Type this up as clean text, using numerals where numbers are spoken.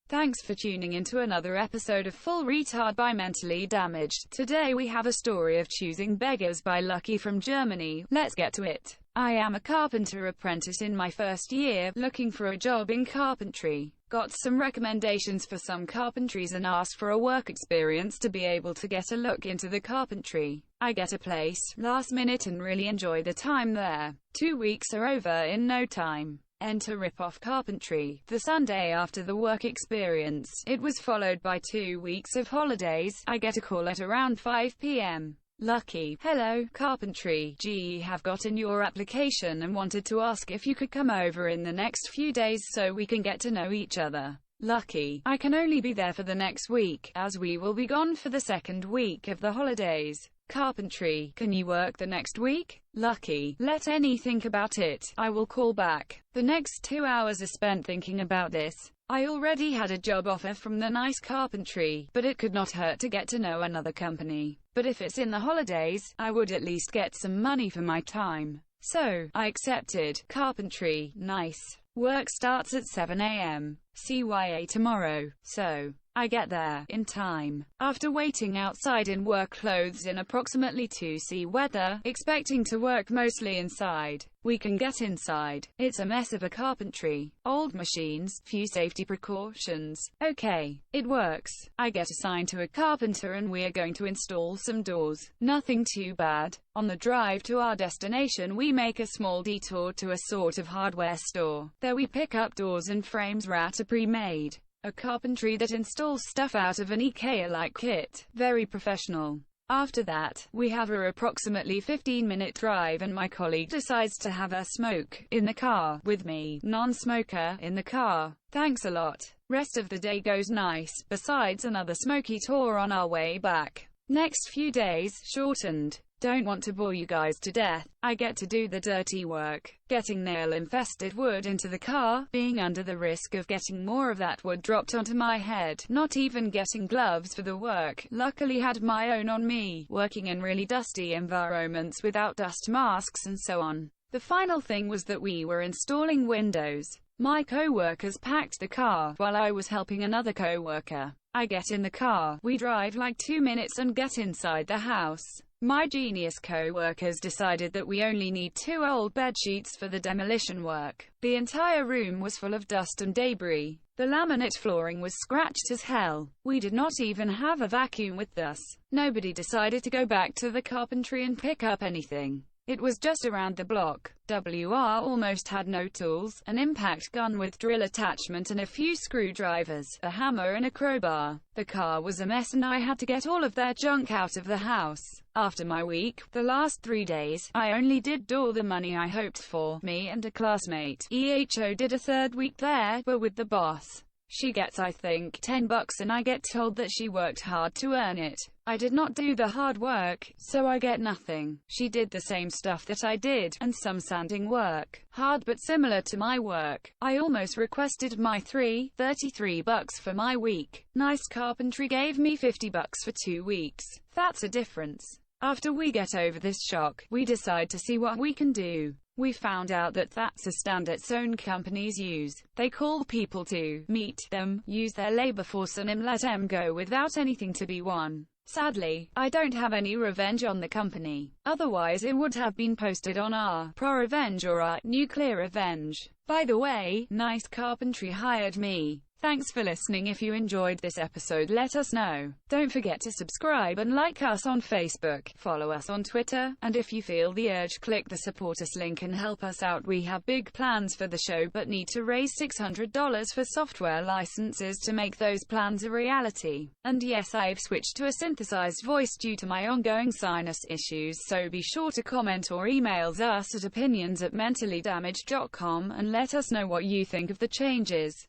Thanks for tuning into another episode of Full Retard by Mentally Damaged. Today we have a story of choosing Beggars by Lucky from Germany. Let's get to it. I am a carpenter apprentice in my first year, looking for a job in carpentry. Got some recommendations for some carpentries and asked for a work experience to be able to get a look into the carpentry. I get a place, last minute, and really enjoy the time there. 2 weeks are over in no time. Enter Ripoff Carpentry. The Sunday after the work experience, it was followed by 2 weeks of holidays. I get a call at around 5 p.m. Lucky. Hello, carpentry. Have gotten your application and wanted to ask if you could come over in the next few days so we can get to know each other. Lucky. I can only be there for the next week, as we will be gone for the second week of the holidays. Carpentry. Can you work the next week? Lucky. Let me think about it. I will call back. The next 2 hours are spent thinking about this. I already had a job offer from the nice carpentry, but it could not hurt to get to know another company. But if it's in the holidays, I would at least get some money for my time. So, I accepted. Carpentry. Nice. Work starts at 7 a.m. CYA tomorrow. So, I get there in time. After waiting outside in work clothes in approximately 2°C weather, expecting to work mostly inside, we can get inside. It's a mess of a carpentry. Old machines, few safety precautions. Okay, it works. I get assigned to a carpenter and we are going to install some doors. Nothing too bad. On the drive to our destination we make a small detour to a sort of hardware store. There we pick up doors and frames rat pre-made. A carpentry that installs stuff out of an IKEA-like kit. Very professional. After that, we have a approximately 15-minute drive and my colleague decides to have a smoke in the car with me, non-smoker, in the car. Thanks a lot. Rest of the day goes nice, besides another smoky tour on our way back. Next few days, shortened. Don't want to bore you guys to death. I get to do the dirty work, getting nail-infested wood into the car, being under the risk of getting more of that wood dropped onto my head, not even getting gloves for the work, luckily had my own on me, working in really dusty environments without dust masks and so on. The final thing was that we were installing windows. My co-workers packed the car, while I was helping another co-worker. I get in the car, we drive like 2 minutes and get inside the house. My genius co-workers decided that we only need 2 old bed sheets for the demolition work. The entire room was full of dust and debris. The laminate flooring was scratched as hell. We did not even have a vacuum with us. Nobody decided to go back to the carpentry and pick up anything. It was just around the block. WR almost had no tools, an impact gun with drill attachment and a few screwdrivers, a hammer and a crowbar. The car was a mess and I had to get all of their junk out of the house. After my week, the last 3 days, I only did all the money I hoped for. Me and a classmate, EHO, did a 3rd week there, but with the boss. She gets I think $10 and I get told that she worked hard to earn it. I did not do the hard work, so I get nothing. She did the same stuff that I did, and some sanding work. Hard but similar to my work. I almost requested my $33 for my week. Nice carpentry gave me $50 for 2 weeks. That's a difference. After we get over this shock, we decide to see what we can do. We found out that that's a standard zone companies use. They call people to meet them, use their labor force and let them go without anything to be won. Sadly, I don't have any revenge on the company. Otherwise it would have been posted on our pro-revenge or our nuclear revenge. By the way, nice carpentry hired me. Thanks for listening. If you enjoyed this episode, let us know. Don't forget to subscribe and like us on Facebook, follow us on Twitter, and if you feel the urge, click the support us link and help us out. We have big plans for the show but need to raise $600 for software licenses to make those plans a reality. And yes, I've switched to a synthesized voice due to my ongoing sinus issues, so be sure to comment or emails us at opinions@mentallydamaged.com and let us know what you think of the changes.